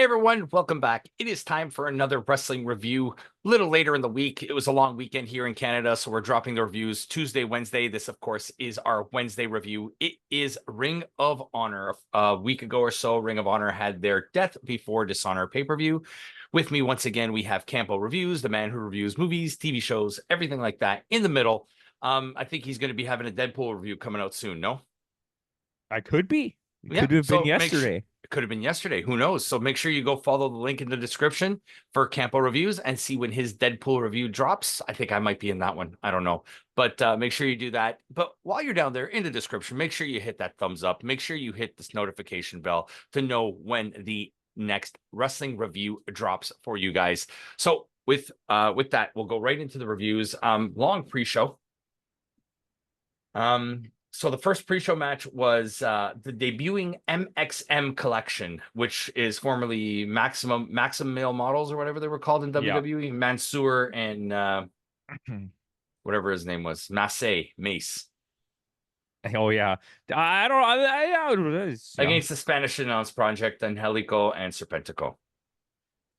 everyone, welcome back. It is time for another wrestling review. A little later in the week. It was a long weekend here in Canada, so we're dropping the reviews Tuesday, Wednesday. This, of course, is our Wednesday review. It is Ring of Honor. A week ago or so, Ring of Honor had their Death Before Dishonor pay-per-view. With me, once again, we have Campo.Reviews, the man who reviews movies, TV shows, everything like that. In the middle, I think he's going to be having a Deadpool review coming out soon, no? I could be. It Yeah, could have been so yesterday. It could have been yesterday. Who knows? So make sure you go follow the link in the description for Campo.Reviews and see when his Deadpool review drops. I think I might be in that one. I don't know. But make sure you do that. But while you're down there in the description, make sure you hit that thumbs up. Make sure you hit this notification bell to know when the next wrestling review drops for you guys. So with that, we'll go right into the reviews. Long pre-show. So the first pre-show match was the debuting MXM collection, which is formerly Maximum Male Models or whatever they were called in WWE. Mansoor and whatever his name was, Mace. Oh yeah, I don't. Against the Spanish Announce Project, Angelico and Serpentico.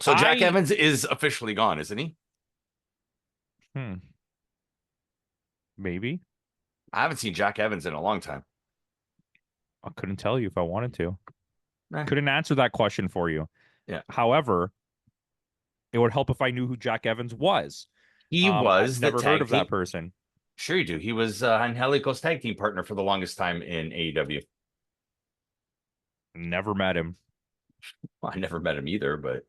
So Jack Evans is officially gone, isn't he? Maybe. I haven't seen Jack Evans in a long time. I couldn't tell you if I wanted to. Couldn't answer that question for you. Yeah. However, it would help if I knew who Jack Evans was. He was I've never heard of that person. Sure you do. He was Angelico's tag team partner for the longest time in AEW. Never met him. Well, I never met him either, but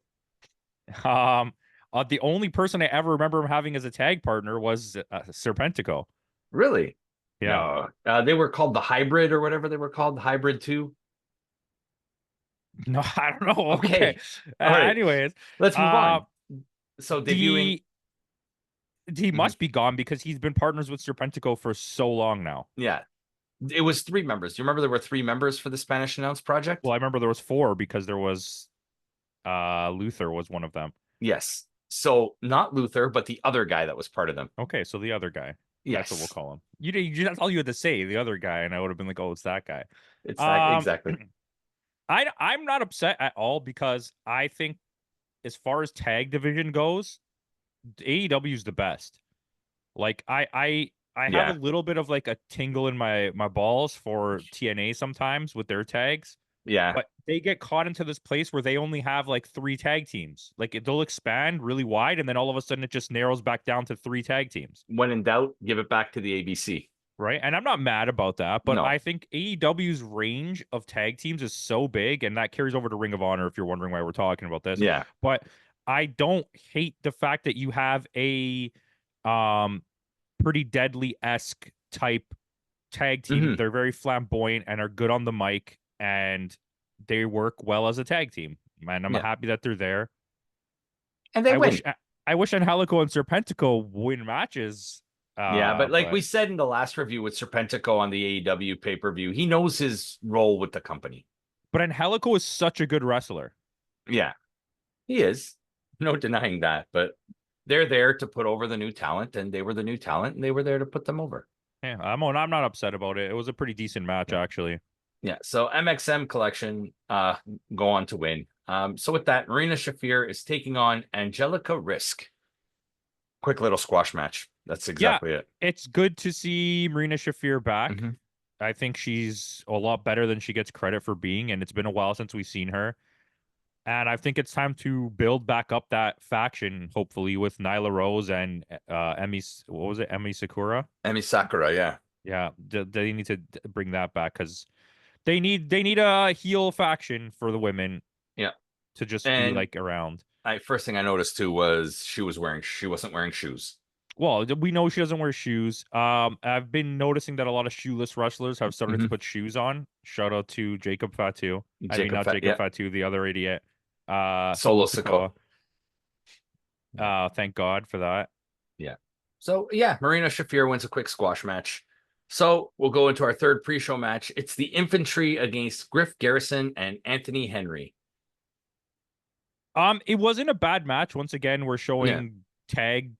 the only person I ever remember him having as a tag partner was Serpentico. Really? Yeah. No, they were called the Hybrid or whatever they were called, the Hybrid 2. No, I don't know. Okay. All right. Anyways, let's move on. So debuting, he must be gone because he's been partners with Serpentico for so long now. Yeah. It was 3 members. Do you remember there were 3 members for the Spanish Announce Project? Well, I remember there was 4 because there was Luther was one of them. Yes. So not Luther, but the other guy that was part of them. Okay, so the other guy. Yes. That's what we'll call him. That's all you had to say, the other guy, and I would have been like, oh, it's that guy. It's that, exactly. I'm not upset at all because I think as far as tag division goes, AEW is the best. Like I have a little bit of like a tingle in my balls for TNA sometimes with their tags. Yeah. But they get caught into this place where they only have like 3 tag teams. Like they'll expand really wide and then all of a sudden it just narrows back down to 3 tag teams. When in doubt, give it back to the ABC. Right. And I'm not mad about that, but no. I think AEW's range of tag teams is so big, and that carries over to Ring of Honor if you're wondering why we're talking about this. Yeah. But I don't hate the fact that you have a pretty deadly-esque type tag team. They're very flamboyant and are good on the mic, and they work well as a tag team. And I'm happy that they're there. And they win. I wish Angelico and Serpentico win matches. But like we said in the last review with Serpentico on the AEW pay-per-view, he knows his role with the company. But Angelico is such a good wrestler. Yeah, he is. No denying that. But they're there to put over the new talent, and they were the new talent, and they were there to put them over. Yeah, I'm not upset about it. It was a pretty decent match, actually. Yeah, so MXM collection go on to win. So with that, Marina Shafir is taking on Angelica Risk. Quick little squash match. That's exactly it. It's good to see Marina Shafir back. I think she's a lot better than she gets credit for being, and it's been a while since we've seen her. And I think it's time to build back up that faction, hopefully, with Nyla Rose and Emi Sakura? Emi Sakura, yeah. Yeah, they need to bring that back because they need a heel faction for the women. Yeah. To just be like around. First thing I noticed too was she wasn't wearing shoes. Well, we know she doesn't wear shoes. I've been noticing that a lot of shoeless wrestlers have started to put shoes on. Shout out to Jacob Fatu. Fatu, the other idiot. Solo Sikoa. Thank God for that. Yeah. So yeah, Marina Shafir wins a quick squash match. So we'll go into our third pre-show match. It's the Infantry against Griff Garrison and Anthony Henry. It wasn't a bad match. Once again, we're showing tag.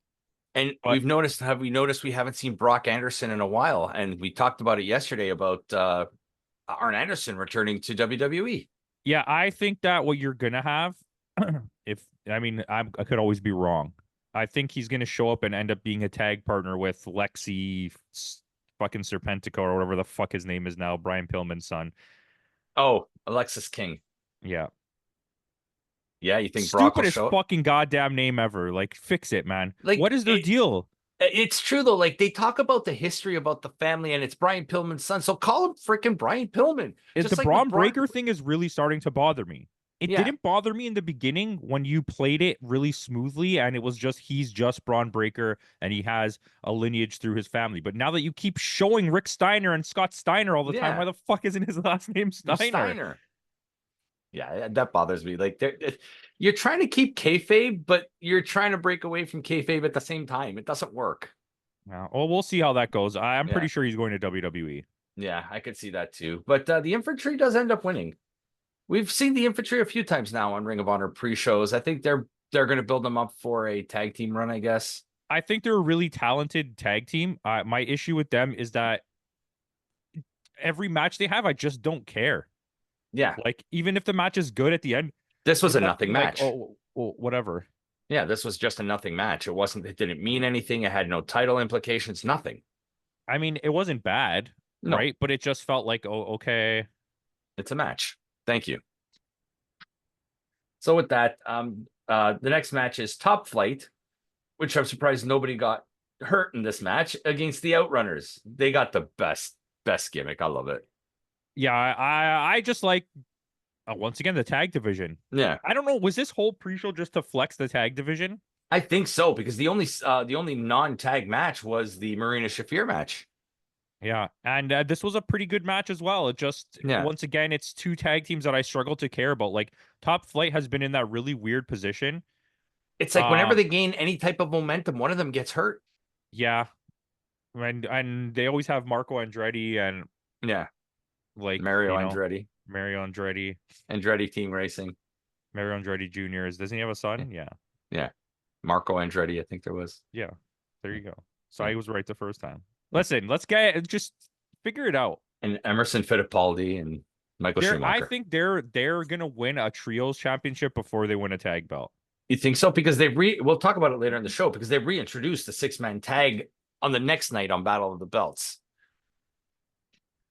And have we noticed we haven't seen Brock Anderson in a while? And we talked about it yesterday about Arn Anderson returning to WWE. Yeah, I think that what you're going to have I could always be wrong. I think he's going to show up and end up being a tag partner with fucking Serpentico or whatever the fuck his name is now, Brian Pillman's son. Oh, Alexis King. Yeah. Yeah, you think Brock will Stupidest show up? fucking goddamn name ever. Like, fix it, man. Like What is their deal? it's true though. Like they talk about the history about the family, and it's Brian Pillman's son. So call him freaking Brian Pillman. The Just like with Braun Braun. Breaker thing is really starting to bother me. It Yeah, didn't bother me in the beginning when you played it really smoothly and it was just he's just Braun Breaker and he has a lineage through his family. But now that you keep showing Rick Steiner and Scott Steiner all the time, yeah, why the fuck isn't his last name Steiner? Steiner. Yeah, that bothers me. Like you're trying to keep kayfabe, but you're trying to break away from kayfabe at the same time. It doesn't work. Well, we'll see how that goes. I'm Yeah. pretty sure he's going to WWE. Yeah, I could see that too. But the infantry does end up winning. We've seen the infantry a few times now on Ring of Honor pre-shows. I think they're going to build them up for a tag team run, I guess. I think they're a really talented tag team. My issue with them is that every match they have, I just don't care. Yeah. Like, even if the match is good at the end, this was a nothing match. Oh, whatever. Yeah, this was just a nothing match. It didn't mean anything. It had no title implications, nothing. I mean, it wasn't bad, right? But it just felt like, oh, okay. It's a match. Thank you. So with that, the next match is Top Flight, which I'm surprised nobody got hurt in this match, against the Outrunners. They got the best gimmick. I love it. Yeah, I just like once again the tag division. Yeah, I don't know. Was this whole pre-show just to flex the tag division? I think so, because the only non-tag match was the Marina Shafir match. Yeah, and this was a pretty good match as well. It just once again, it's two tag teams that I struggle to care about. Like Top Flight has been in that really weird position. It's like whenever they gain any type of momentum, one of them gets hurt. Yeah, and they always have Marco Andretti and like Mario Andretti, Andretti Team Racing, Mario Andretti Jr. Doesn't he have a son? Yeah, Marco Andretti, I think there was. Yeah, there you go. So I was right the first time. Listen, let's just figure it out. And Emerson Fittipaldi and Michael Schumacher. I think they're gonna win a trios championship before they win a tag belt. You think so? Because we'll talk about it later in the show, because they reintroduced the 6-man tag on the next night on Battle of the Belts.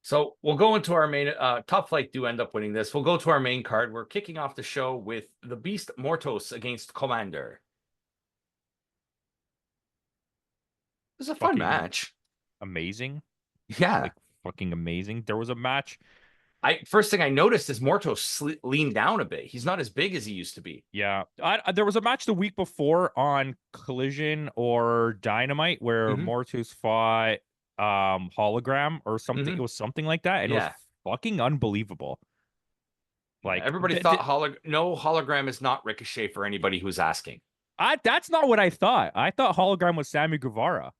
So we'll go into our main Top Flight do end up winning this. We'll go to our main card. We're kicking off the show with the Beast Mortos against Commander. It was a fun match. Amazing. Yeah. Like fucking amazing. There was a match. First thing I noticed is Mortos leaned down a bit. He's not as big as he used to be. Yeah. There was a match the week before on Collision or Dynamite where Mortos fought Hologram or something. It was something like that. And it was fucking unbelievable. Like everybody thought no, Hologram is not Ricochet for anybody who's asking. That's not what I thought. I thought Hologram was Sammy Guevara.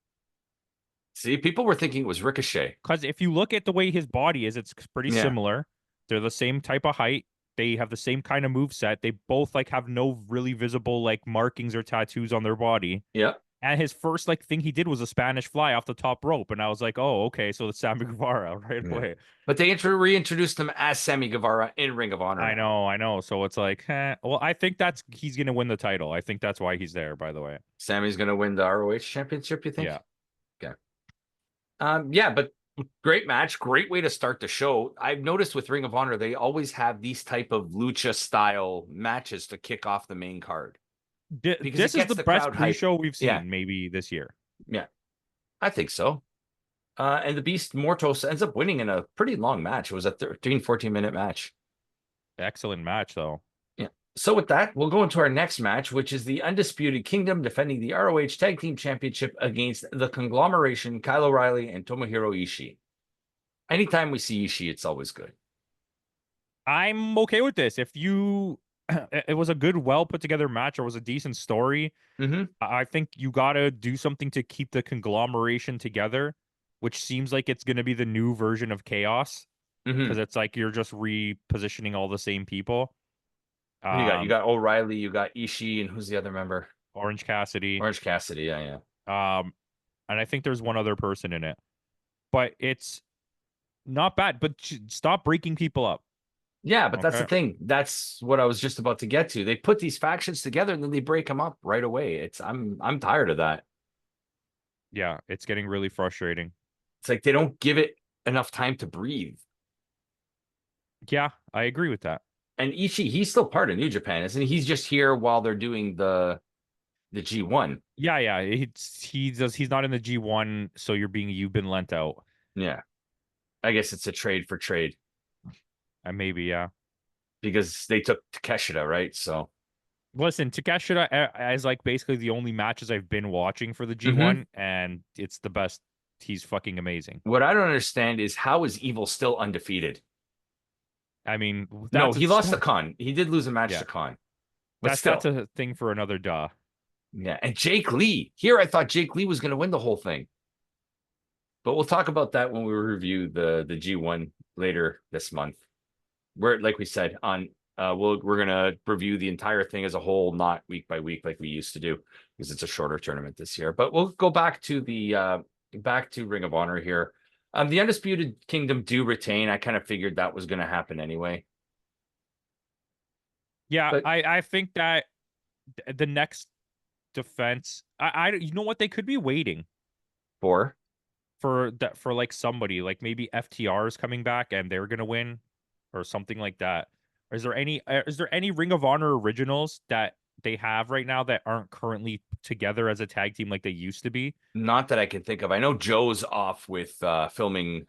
See, people were thinking it was Ricochet. Because if you look at the way his body is, it's pretty similar. They're the same type of height. They have the same kind of move set. They both like have no really visible like markings or tattoos on their body. Yeah. And his first like thing he did was a Spanish fly off the top rope, and I was like, oh, okay, so it's Sammy Guevara right away. But they reintroduced him as Sammy Guevara in Ring of Honor. I know. So it's like, well, I think he's gonna win the title. I think that's why he's there. By the way, Sammy's gonna win the ROH championship. You think? Yeah. Okay. Yeah, but great match, great way to start the show. I've noticed with Ring of Honor, they always have these type of lucha style matches to kick off the main card. This is the best pre-show we've seen maybe this year. Yeah, I think so. And the Beast Mortos ends up winning in a pretty long match. It was a 14-minute match. Excellent match, though. Yeah. So with that, we'll go into our next match, which is the Undisputed Kingdom defending the ROH Tag Team Championship against the Conglomeration, Kyle O'Reilly and Tomohiro Ishii. Anytime we see Ishii, it's always good. I'm okay with this. If it was a good, well put together match or was a decent story, I think you got to do something to keep the Conglomeration together, which seems like it's going to be the new version of Chaos, because it's like you're just repositioning all the same people. You got O'Reilly, you got Ishii, and who's the other member? Orange Cassidy. Yeah. And I think there's one other person in it, but it's not bad. But stop breaking people up. Yeah, but that's the Okay. thing. That's what I was just about to get to. They put these factions together and then they break them up right away. I'm tired of that. Yeah, it's getting really frustrating. It's like they don't give it enough time to breathe. Yeah, I agree with that. And Ishii, he's still part of New Japan, isn't he? He's just here while they're doing the G1. Yeah, yeah. He's not in the G1, so you've been lent out. Yeah. I guess it's a trade for trade And maybe, yeah. because they took Takeshita, right? So, Listen, Takeshita is like basically the only matches I've been watching for the mhm. G1, and it's the best. He's fucking amazing. What I don't understand is how is Evil still undefeated? I mean, No, that's a he lost to story. Khan. He did lose a match Yeah, to Khan, but that's still. a thing for another duh. Yeah. And Jake Lee. Here I thought Jake Lee was going to win the whole thing. But we'll talk about that when we review the G1 later this month. We're like we said on we're gonna review the entire thing as a whole, not week by week like we used to do, because it's a shorter tournament this year. But we'll go back to the back to Ring of Honor here. The Undisputed Kingdom do retain. I kind of figured that was gonna happen anyway. Yeah, But I think that the next defense, you know what, they could be waiting for for that, for like somebody like maybe FTR is coming back and they're gonna win or something like that. Is there any Ring of Honor originals that they have right now that aren't currently together as a tag team like they used to be? not that I can think of. I know Joe's off with filming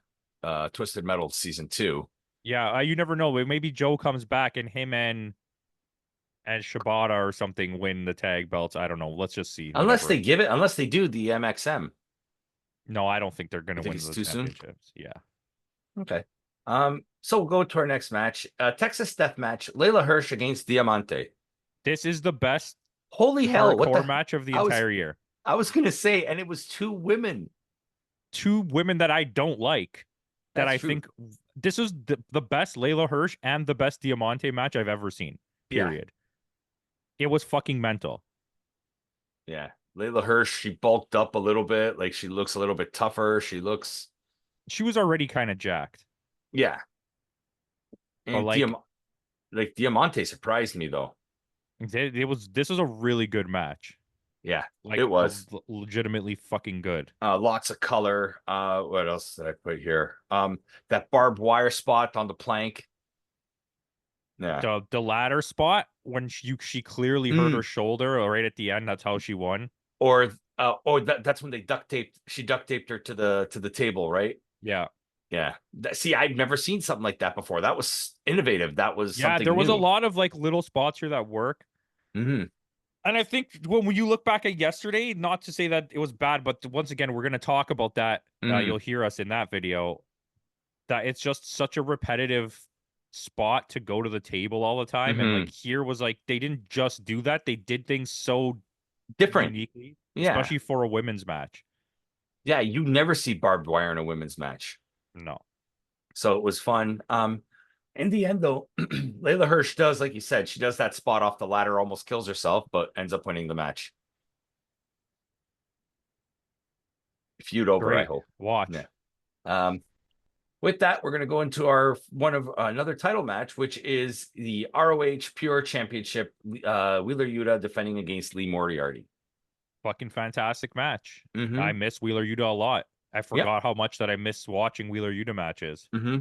Twisted Metal season 2. Yeah, you never know. Maybe Joe comes back and him and Shibata or something win the tag belts. I don't know. Let's just see. Unless Whatever. they give it, unless they do the MXM. No, I don't think they're You gonna think win it's the too soon? championships. Yeah. Okay. So we'll go to our next match. Texas Death Match. Layla Hirsch against Diamante. This is the best Holy hell, what hardcore the match of the I was entire year. I was gonna say, and it was two women. Two women that I don't like. That That's I true. think this is the best Layla Hirsch and the best Diamante match I've ever seen. Yeah, Period. It was fucking mental. yeah. Layla Hirsch, she bulked up a little bit, like she looks a little bit tougher. She looks, She was already kind of jacked. yeah. But And Diamante surprised me though. this was a really good match. Yeah, Like it was. legitimately fucking good. Lots of color. What else did I put here? That barbed wire spot on the plank. Yeah. The ladder spot when she clearly hurt her Mm. shoulder right at the end. That's how she won. Or that's when they duct taped her to the table, right? Yeah. Yeah. See, I've never seen something like that before. That was innovative. That was Yeah, there something was a new. lot of like little spots here that work. Hmm. And I think when you look back at yesterday, not to say that it was bad, but once again, we're going to talk about that. Hmm. You'll hear us in that video. That it's just such a repetitive spot to go to the table all the time. And like Hmm. here was like they didn't just do that; they did things so Different. uniquely, Yeah. especially for a women's match. Yeah. You never see barbed wire in a women's match. No, So it was fun. In the end, though, Layla Hirsch does, like you said, she does that spot off the ladder, almost kills herself, but ends up winning the match. Feud over, I great hope. Yeah. watch. Um, with that, we're going to go into our one of another title match, which is the ROH Pure Championship. Wheeler Yuta defending against Lee Moriarty. Fucking fantastic match. I Mm-hmm. miss Wheeler Yuta a lot. I Yep. forgot how much that I miss watching Wheeler Yuta matches. Mm-hmm.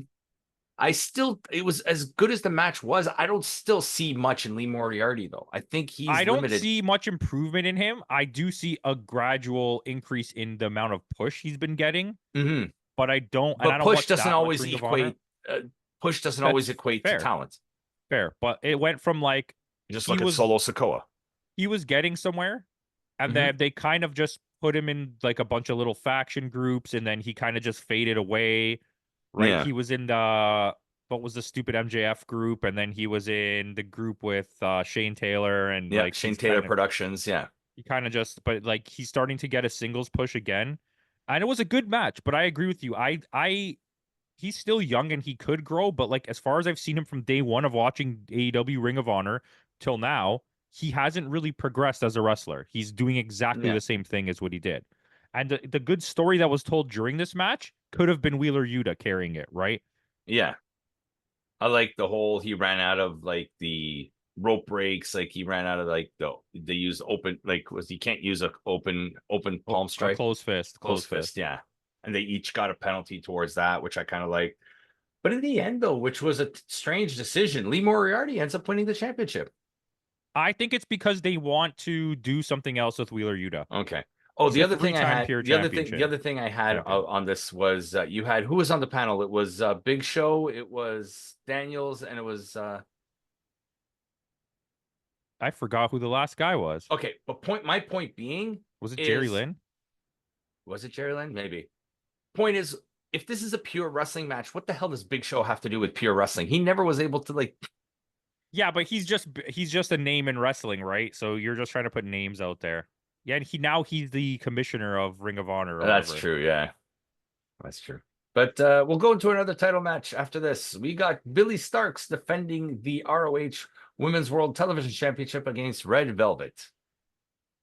It was as good as the match was. I don't still see much in Lee Moriarty, though. I think I he's don't limited. see much improvement in him. I do see a gradual increase in the amount of push he's been getting, Mm-hmm. but I But don't watch that much Ring of Honor. uh, push doesn't always That's equate to fair, talent. fair. But it went from like Just he look at was Solo Sokoa. he was getting somewhere, and Mm-hmm. then they kind of just put him in like a bunch of little faction groups, and then he kind of just faded away. Right? Yeah. He was in the what was the stupid MJF group, and then he was in the group with Shane Taylor, and Yeah. like Shane Taylor Productions. Yeah. he kind of just, but like he's starting to get a singles push again, and it was a good match. But I agree with you. He's still young and he could grow, but like as far as I've seen him from day one of watching AEW Ring of Honor till now, he hasn't really progressed as a wrestler. He's doing exactly Yeah. the same thing as what he did. And the good story that was told during this match could have been Wheeler Yuta carrying it, right? Yeah. I like the whole he ran out of like the rope breaks, like he ran out of like they use open like was you can't use a open Oh, palm a strike, closed fist, close closed fist. fist, yeah. And they each got a penalty towards that, which I kind of like. But in the end, though, which was a strange decision, Lee Moriarty ends up winning the championship. I think it's because they want to do something else with Wheeler Yuta. Okay. Oh, He's the a other thing I three-time had, pure the championship other thing I had champion. on this was you had who was on the panel? It was Big Show, it was Daniels, and it was I forgot who the last guy was. okay. But my point being Was it Jerry is, Lynn? was it Jerry Lynn? Maybe. Point is, if this is a pure wrestling match, what the hell does Big Show have to do with pure wrestling? He never was able to like. Yeah, but he's just a name in wrestling, right? So you're just trying to put names out there. Yeah, and he's the commissioner of Ring of Honor or That's whatever. true. Yeah, that's true. But we'll go into another title match after this. We got Billy Starks defending the ROH Women's World Television Championship against Red Velvet.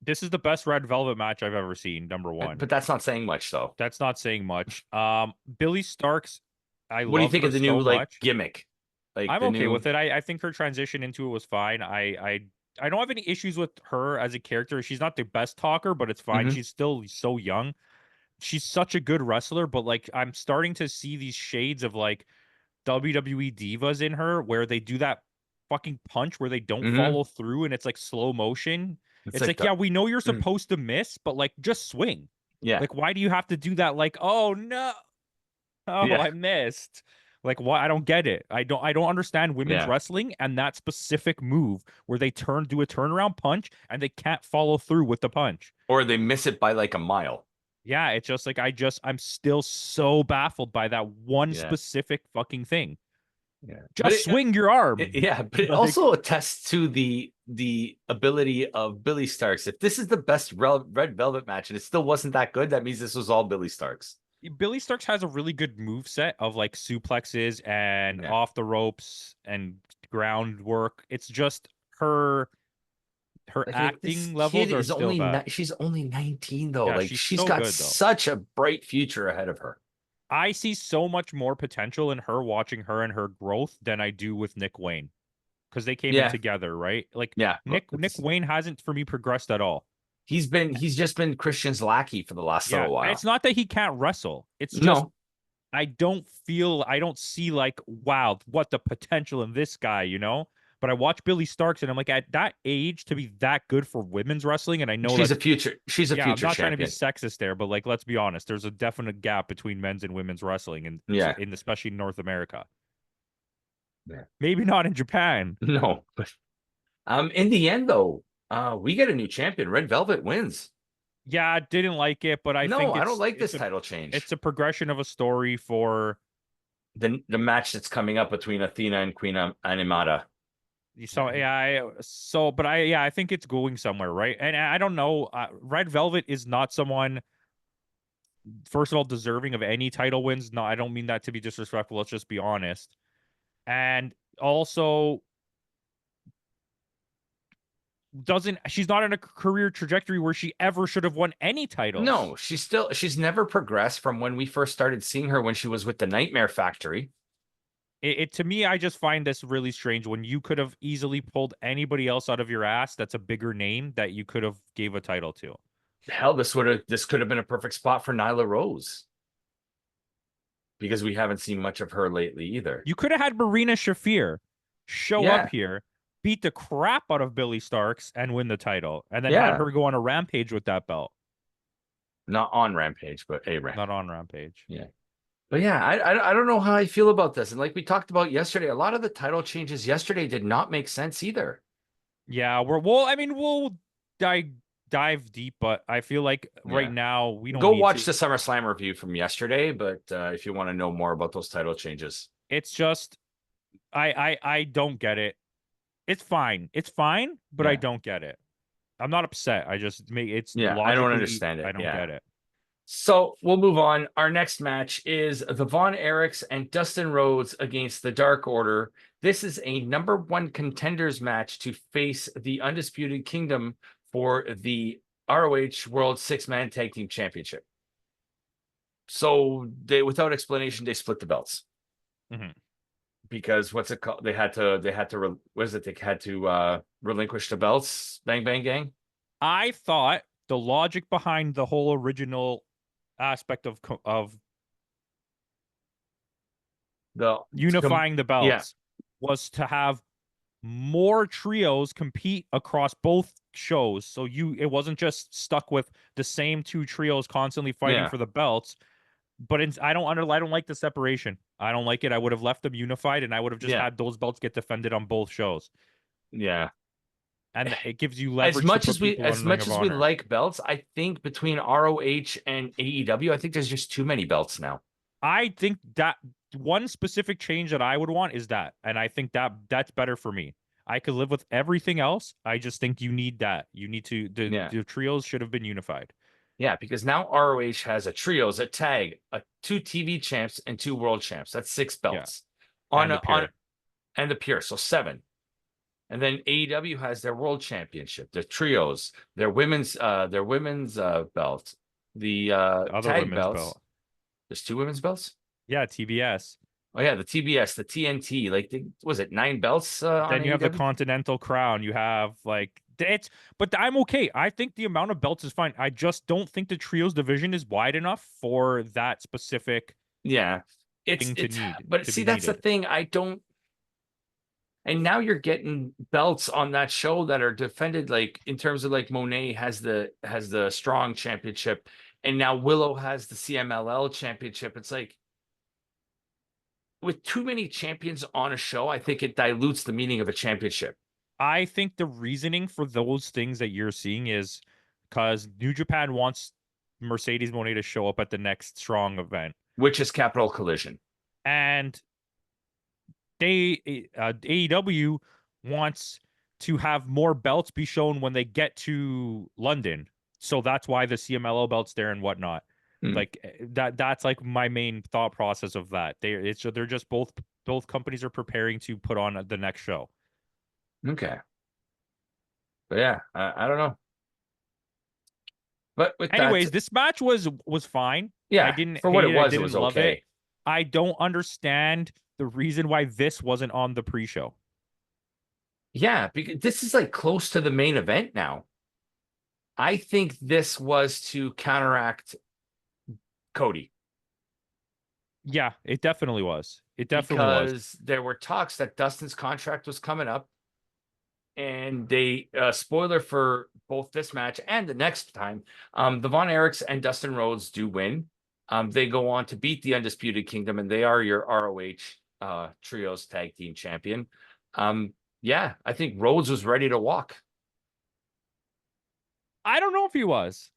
This is the best Red Velvet match I've ever seen, number one. But that's not saying much, though. That's not saying much. Billy Starks, I What do you love think her of the new so like much. gimmick? Like I'm the okay new. with it. I think her transition into it was fine. I don't have any issues with her as a character. She's not the best talker, but it's fine. Mhm. She's still so young. She's such a good wrestler, but like I'm starting to see these shades of like WWE divas in her where they do that fucking punch where they don't Mhm. follow through and it's like slow motion. It's It's like like, the. yeah, we know you're Mm. supposed to miss, but like just swing. Yeah. Like, why do you have to do that? Like, oh no, oh, Yeah. I missed. Like, why? I don't get it. I don't understand women's Yeah. wrestling and that specific move where they do a turnaround punch and they can't follow through with the punch. Or they miss it by like a mile. Yeah, it's just like I'm still so baffled by that one Yeah. specific fucking thing. Yeah. But Just swing your arm. yeah, but it Like, also attests to the ability of Billy Starks. If this is the best Red Velvet match and it still wasn't that good, that means this was all Billy Starks. Billy Starks has a really good move set of like suplexes and Yeah. off the ropes and groundwork. It's just her Like if this acting kid levels are is still only bad. she's only 19 though. Yeah, Like she's she's so got good though. such a bright future ahead of her. I see so much more potential in her watching her and her growth than I do with Nick Wayne because they came in Yeah. together, right? Like Yeah. Nick Wayne hasn't for me progressed at all. He's just been Christian's lackey for the last Yeah, little while. it's not that he can't wrestle. It's just No. I don't see like, wow, what the potential in this guy, you know? But I watch Billy Starks and I'm like, at that age to be that good for women's wrestling, and I know She's that, a yeah, I'm future not trying to be champion. sexist there, but like, let's be honest, there's a definite gap between men's and women's wrestling, and Yeah. in especially North America. Yeah. Maybe not in Japan. No, but in the end though, we get a new champion. Red Velvet wins. Yeah, I didn't like it, but I No, think I don't like this it's a title change. it's a progression of a story for The match that's coming up between Athena and Queen Animata. so but I think it's going somewhere, right? And I don't know. Red Velvet is not someone, first of all, deserving of any title wins. No, I don't mean that to be disrespectful. Let's just be honest. And also, doesn't she's not in a career trajectory where she ever should have won any titles. No, she's never progressed from when we first started seeing her when she was with the Nightmare Factory. To me, I just find this really strange when you could have easily pulled anybody else out of your ass that's a bigger name that you could have gave a title to. Hell, this could have been a perfect spot for Nyla Rose because we haven't seen much of her lately either. You could have had Marina Shafir show up Yeah, here, beat the crap out of Billy Starks, and win the title, and then had yeah, her go on a rampage with that belt. not on Rampage, but a Not on rampage. Yeah. But yeah, I don't know how I feel about this. And like we talked about yesterday, a lot of the title changes yesterday did not make sense either. Yeah, I mean, we'll dive deep, but I feel like right Yeah. now we don't Go need watch to. the SummerSlam review from yesterday, but if you want to know more about those title changes. It's just I don't get it. It's fine. It's fine, but I Yeah. don't get it. I'm not upset. I just make it's Yeah, I don't logically understand I it. don't Yeah. get it. So we'll move on. Our next match is the Von Erichs and Dustin Rhodes against the Dark Order. This is a #1 contenders match to face the Undisputed Kingdom for the ROH World Six-Man Tag Team Championship. So without explanation, they split the belts. Mm-hmm. because what's it called? They had to what is it? They had to relinquish the belts. Bang Bang Gang. I thought the logic behind the whole original aspect of The unifying the yeah, belts was to have more trios compete across both shows. So it wasn't just stuck with the same two trios constantly fighting yeah, for the belts. But I don't like the separation. I don't like it. I would have left them unified, and I would have just yeah, had those belts get defended on both shows. yeah. And it gives you leverage to put people As on Ring much of as we Honor. like belts, I think between ROH and AEW, I think there's just too many belts now. I think that one specific change that I would want is that, and I think that's better for me. I could live with everything else. I just think you need that. You need to Yeah. the trios should have been unified. Yeah, because now ROH has a trios, a tag, two TV champs, and two world champs. That's six Yeah, belts and the on pure. and the pure, so seven. And then AEW has their world championship, their trios, their women's belt, the The other tag women's belts. belt. There's two women's belts. Yeah, TBS. Oh yeah, the TBS, the TNT. Like, was it 9 belts on Then you have the AEW? Continental Crown. You have like it's, but I'm okay. I think the amount of belts is fine. I just don't think the trios division is wide enough for that specific Yeah, thing to need but to see, be that's the needed. thing. I don't. And now you're getting belts on that show that are defended, like in terms of like Monet has the strong championship, and now Willow has the CMLL championship. It's like with too many champions on a show, I think it dilutes the meaning of a championship, I think the reasoning for those things that you're seeing is because New Japan wants Mercedes Monet to show up at the next strong event. which is Capital Collision. And AEW wants to have more belts be shown when they get to London. So that's why the CMLO belts there and whatnot. Hmm. Like that's like my main thought process of that. They're just both companies are preparing to put on the next show. Okay, but yeah, I don't know. But with that, Anyways, this match was fine. I yeah, didn't for what hate it it. I was didn't love it. okay. I don't understand the reason why this wasn't on the pre-show. Yeah, because this is like close to the main event now. I think this was to counteract Cody Yeah, it definitely was. It definitely was. because there were talks that Dustin's contract was coming up, and they spoiler for both this match and the next time, the Von Erichs and Dustin Rhodes do win. They go on to beat the Undisputed Kingdom, and they are your ROH trios tag team champion. Yeah, I think Rhodes was ready to walk. I don't know if he was.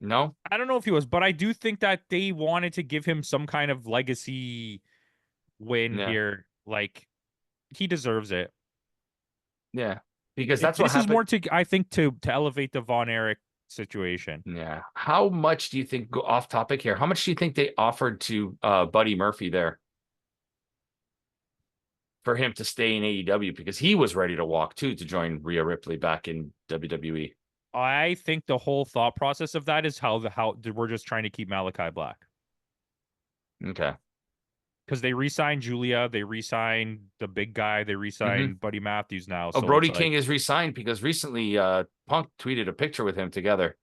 No, I don't know if he was, but I do think that they wanted to give him some kind of legacy win yeah, here. Like he deserves it. yeah, because that's what This is happened. more to I think to elevate the Von Erich situation. Yeah. How much do you think, go off topic here, how much do you think they offered to Buddy Murphy there for him to stay in AEW? Because he was ready to walk too to join Rhea Ripley back in WWE. I think the whole thought process of that is how we're just trying to keep Malachi Black. Okay. Because they re-signed Julia, they re-signed the big guy, they Hmm. re-signed Buddy Matthews now. Oh, So it's Brody King like, is re-signed because recently Punk tweeted a picture with him together.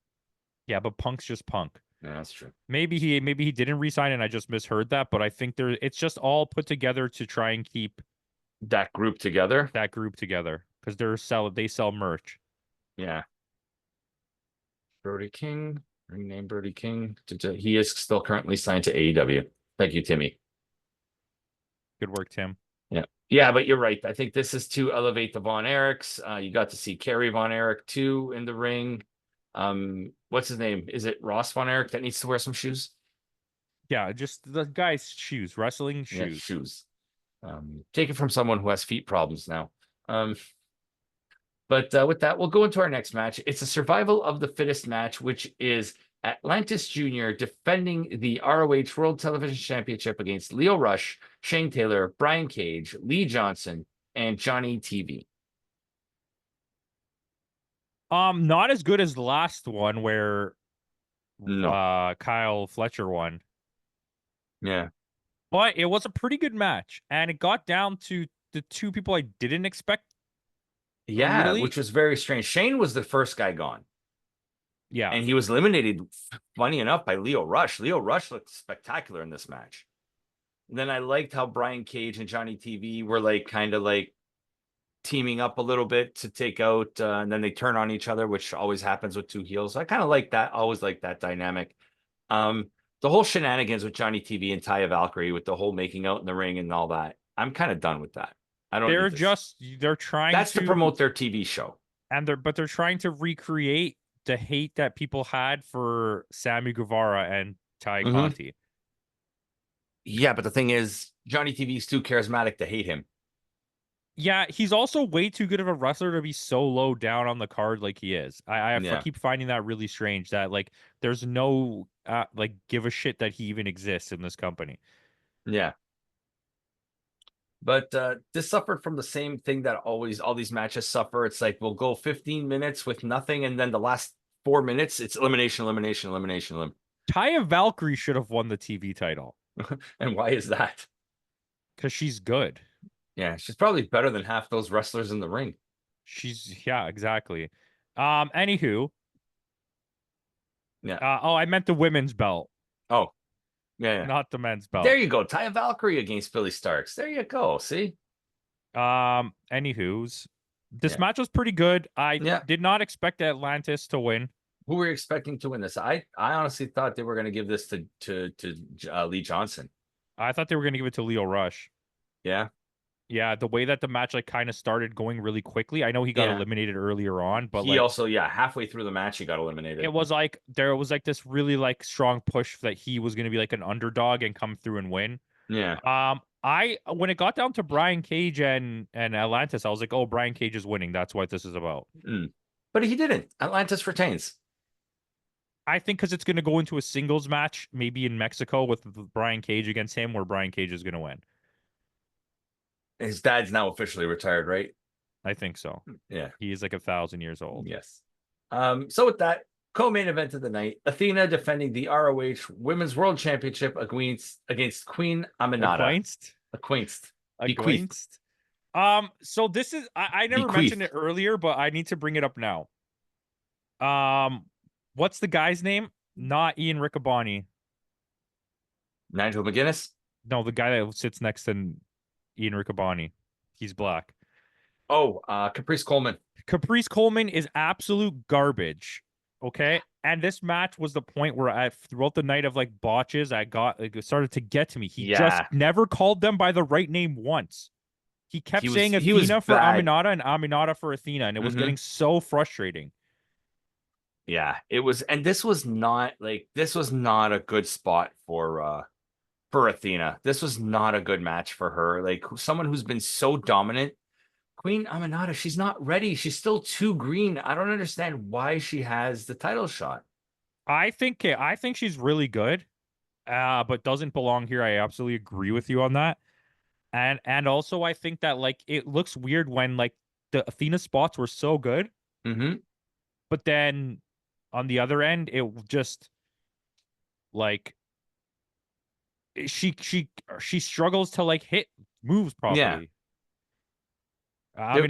yeah, but Punk's just Punk. Yeah, that's true. Maybe he didn't resign and I just misheard that, but I think it's just all put together to try and keep That group together. that group together because they sell merch. Yeah. Brody King, rename Brody King. He is still currently signed to AEW. Thank you, Timmy. Good work, Tim. Yeah. Yeah, but you're right. I think this is to elevate the Von Erichs. You got to see Kerry Von Erich too in the ring. What's his name? Is it Ross Von Erich that needs to wear some shoes? Yeah, just the guy's shoes, wrestling Yeah, shoes. shoes. Take it from someone who has feet problems now. But with that, we'll go into our next match. It's a survival of the fittest match, which is Atlantis Jr. defending the ROH World Television Championship against Leo Rush, Shane Taylor, Brian Cage, Lee Johnson, and Johnny TV. Not as good as the last one where No. Kyle Fletcher won. Yeah. But it was a pretty good match, and it got down to the two people I didn't expect. Yeah, Really? which was very strange. Shane was the first guy gone, Yeah. and he was eliminated, funny enough, by Lio Rush. Lio Rush looked spectacular in this match. And then I liked how Brian Cage and Johnny TV were like kind of like teaming up a little bit to take out, and then they turn on each other, which always happens with two heels. I kind of like that. Always like that dynamic. Um, the whole shenanigans with Johnny TV and Taya Valkyrie with the whole making out in the ring and all that. I'm kind of done with that. I don't They're need this. just they're trying That's to to promote their TV show. and they're trying to recreate the hate that people had for Sammy Guevara and Ty Mm-hmm. Conti. Yeah, but the thing is, Johnny TV is too charismatic to hate him. Yeah, he's also way too good of a wrestler to be so low down on the card like he is. I Yeah, keep finding that really strange that like there's no like give a shit that he even exists in this company. yeah. But this suffered from the same thing that always all these matches suffer. It's like we'll go 15 minutes with nothing, and then the last 4 minutes, it's elimination, elimination, elimination. Taya Valkyrie should have won the TV title And why is that? because she's good. Yeah, she's probably better than half those wrestlers in the ring. Yeah, exactly. Anywho, Yeah. oh, I meant the women's belt, Oh, yeah, yeah. not the men's There belt. you go. Taya Valkyrie against Billy Starks. There you go. See? Anywho's, this Yeah. match was pretty good. I Yeah. did not expect Atlantis to win. Who were you expecting to win this? I honestly thought they were going to give this to Lee Johnson. I thought they were going to give it to Lio Rush. Yeah. Yeah, the way that the match like kind of started going really quickly. I know he got Yeah. eliminated earlier on, but He like also, yeah, halfway through the match, he got eliminated. it was like there was like this really like strong push that he was going to be like an underdog and come through and win. Yeah. I when it got down to Brian Cage and Atlantis, I was like, oh, Brian Cage is winning. That's what this is about. Mm. But he didn't. Atlantis retains. I think because it's going to go into a singles match, maybe in Mexico with Brian Cage against him, where Brian Cage is going to win. His dad's now officially retired, right? I think so. Yeah. He is like 1,000 years old. Yes. So with that, co-main event of the night, Athena defending the ROH Women's World Championship against Queen Aminata. Acquainted. Bequeathed. So this is I never Bequeathed. mentioned it earlier, but I need to bring it up now. What's the guy's name? Not Ian Riccaboni. Nigel McGuinness? No, the guy that sits next to Ian Riccaboni. He's black. Oh, Caprice Coleman. Caprice Coleman is absolute garbage. Okay. And this match was the point where throughout the night of like botches, it started to get to me. He just never called them by the right name once. He kept saying Athena for Aminata and Aminata for Athena, and it was getting so frustrating. Yeah, it was, and this was not a good spot for Athena. This was not a good match for her. Like someone who's been so dominant. Queen Aminata, she's not ready. She's still too green. I don't understand why she has the title shot. I think she's really good, but doesn't belong here. I absolutely agree with you on that. And also I think that like it looks weird when like the Athena spots were so good, but then on the other end it just like she struggles to like hit moves properly. Yeah. I mean,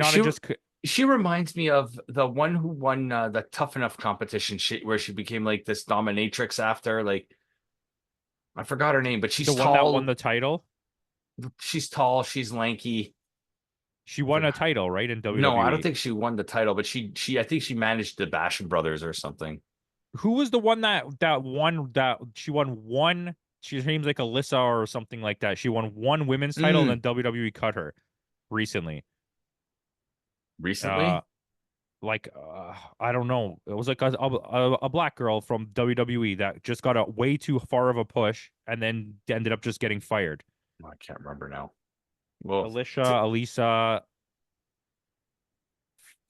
she reminds me of the one who won the Tough Enough competition where she became like this dominatrix after, like, I forgot her name, but she's the tall. One that won the title. She's tall. She's lanky. She won a title, right, in WWE? No, I don't think she won the title, but I think she managed the Basham Brothers or something. Who was the one that won that she won one? Her name's like Alyssa or something like that. She won one women's title and then WWE cut her recently. I don't know. It was like a black girl from WWE that just got a way too far of a push and then ended up just getting fired. I can't remember now. Well, Elisa.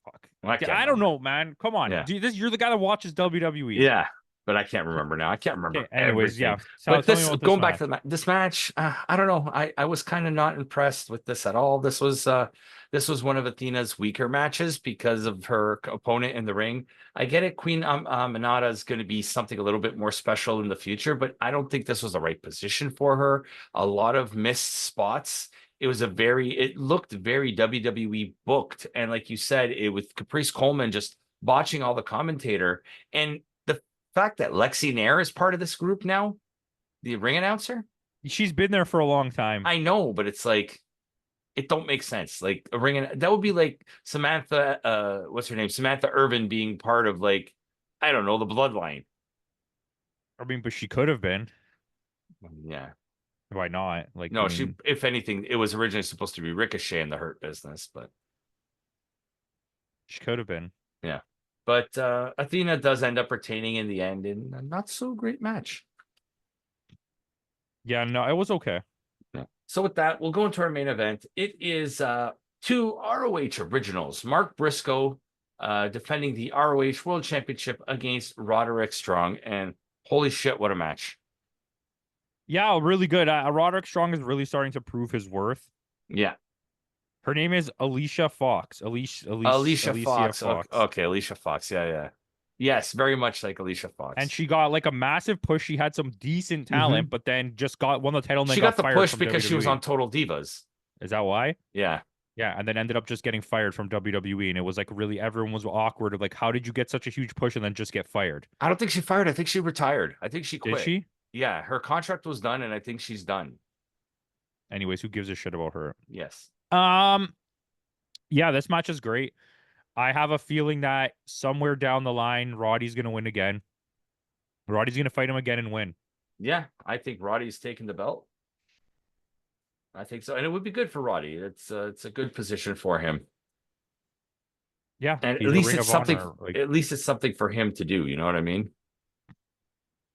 Fuck. I don't know, man. Come on. Yeah. You're the guy that watches WWE. Yeah. but I can't remember now. I can't remember Anyways, everything. yeah. But Tell me this, about going back to this match, I don't know. I was kind of not impressed with this at all. This was one of Athena's weaker matches because of her opponent in the ring. I get it. Queen Aminata is going to be something a little bit more special in the future, but I don't think this was the right position for her. A lot of missed spots. It looked very WWE booked. And like you said, it with Caprice Coleman just botching all the commentator. And the fact that Lexi Nair is part of this group now, the ring announcer. She's been there for a long time. I know, but it's like, it don't make sense. Like a ring, that would be like Samantha, what's her name? Samantha Irvin being part of like, I don't know, the bloodline. I mean, but she could have been. Yeah. Why not? Like, No, I mean, if anything, it was originally supposed to be Ricochet in the Hurt Business, but she could have been. yeah. But Athena does end up retaining in the end in a not so great match. Yeah, no, it was okay. Yeah. So with that, we'll go into our main event. It is two ROH originals. Mark Briscoe defending the ROH World Championship against Roderick Strong. And holy shit, what a match. Yeah, really good. Roderick Strong is really starting to prove his worth. Yeah. Her name is Alicia Fox. Alicia Fox. Fox. Okay, Alicia Fox. Yeah. Yes, very much like Alicia Fox. And she got like a massive push. She had some decent talent, but then just won the title and then she got the fired push from because WWE. she was on Total Divas. Is that why? Yeah. Yeah, and then ended up just getting fired from WWE. And it was like really everyone was awkward of like, how did you get such a huge push and then just get fired? I don't think she fired. I think she retired. I think she quit. Did she? Yeah, her contract was done, and I think she's done. Anyways, who gives a shit about her? Yes. Yeah, this match is great. I have a feeling that somewhere down the line, Roddy's gonna win again. Roddy's gonna fight him again and win. Yeah, I think Roddy's taking the belt. I think so, and it would be good for Roddy. It's a good position for him. Yeah, and at least it's something. At least it's something for him to do. You know what I mean?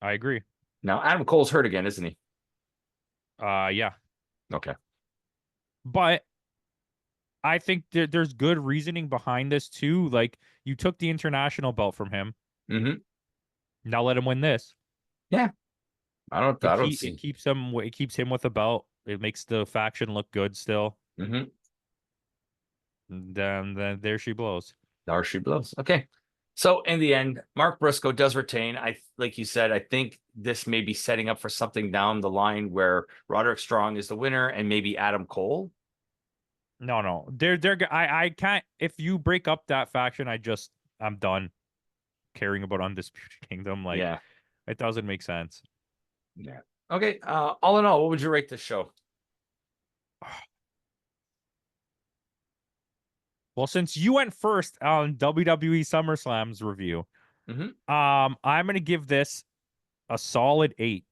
I agree. Now Adam Cole's hurt again, isn't he? Yeah. Okay. But I think there's good reasoning behind this too. Like you took the international belt from him. Mm-hmm. Now let him win this. Yeah. It keeps him with the belt. It makes the faction look good still. Mm-hmm. Then there she blows. There she blows. Okay. So in the end, Mark Briscoe does retain. Like you said, I think this may be setting up for something down the line where Roderick Strong is the winner and maybe Adam Cole. No. I can't. If you break up that faction, I'm done caring about Undisputed Kingdom. Like, yeah, it doesn't make sense. Yeah. Okay. All in all, what would you rate this show? Well, since you went first on WWE SummerSlam's review, I'm gonna give this a solid 8.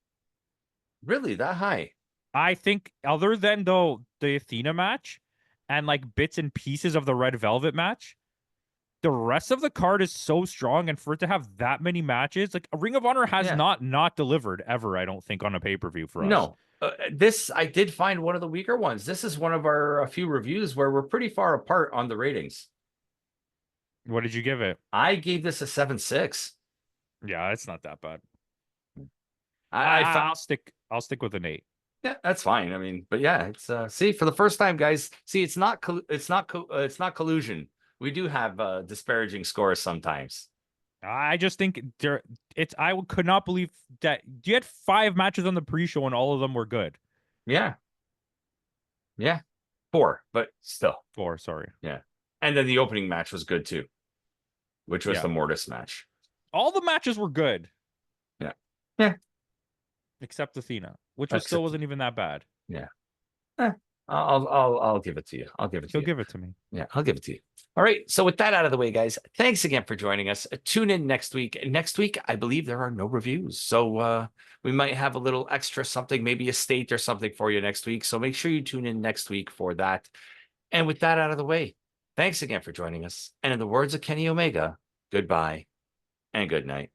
Really, that high? I think, other than the Athena match and like bits and pieces of the Red Velvet match, the rest of the card is so strong, and for it to have that many matches, like Ring of Honor has not delivered ever, I don't think, on a pay-per-view for us. No. This, I did find one of the weaker ones. This is one of our few reviews where we're pretty far apart on the ratings. What did you give it? I gave this a 7.6. Yeah, it's not that bad. I'll stick with an 8. Yeah, that's fine. I mean, but yeah, it's see, for the first time, guys. See, it's not collusion. We do have disparaging scores sometimes. I just think I could not believe that you had 5 matches on the pre-show and all of them were good. Yeah. 4, but still 4. Sorry. Yeah, and then the opening match was good too, which was the Mortis match. All the matches were good. Yeah. Except Athena, which still wasn't even that bad. Yeah. I'll give it to you. I'll give it to you. You'll give it to me. Yeah, I'll give it to you. All right. So with that out of the way, guys, thanks again for joining us. Tune in next week. Next week, I believe there are no reviews. So we might have a little extra something, maybe a state or something for you next week. So make sure you tune in next week for that. And with that out of the way, thanks again for joining us. And in the words of Kenny Omega, goodbye and good night.